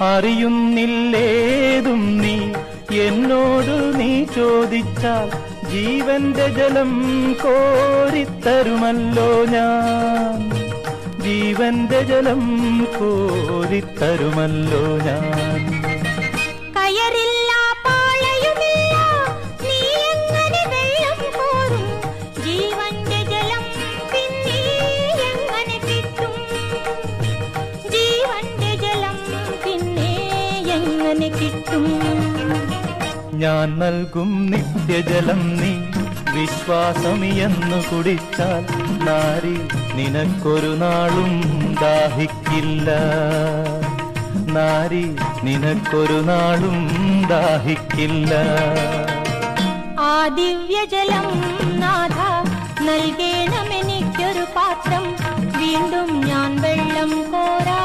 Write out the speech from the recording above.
അറിയുന്നില്ലേതും നീ എന്നോട് നീ ചോദിച്ചാൽ ജീവന്റെ ജലം കോരിത്തരുമല്ലോ ഞാൻ, ജീവന്റെ ജലം കോരിത്തരുമല്ലോ ഞാൻ. കയറില്ല പാളയുമില്ല, നീ എങ്ങനെ വെള്ളം കോരും? ജീവന്റെ ജലം പിന്നെ എങ്ങനെ കിട്ടും? ജീവന്റെ ജലം പിന്നെ എങ്ങനെ കിട്ടും? ഞാൻ നൽകും നിത്യജലം നീ വിശ്വാസമിയെന്നു കുടിച്ചാൽ നാരി നിനക്കൊരു നാളും ദാഹിക്കില്ല, നാരി നിനക്കൊരു നാളും ദാഹിക്കില്ല. ആ ദിവ്യജലം നാഥ നൽകേണമെനിക്കൊരു പാത്രം, വീണ്ടും ഞാൻ വെള്ളം കോരാ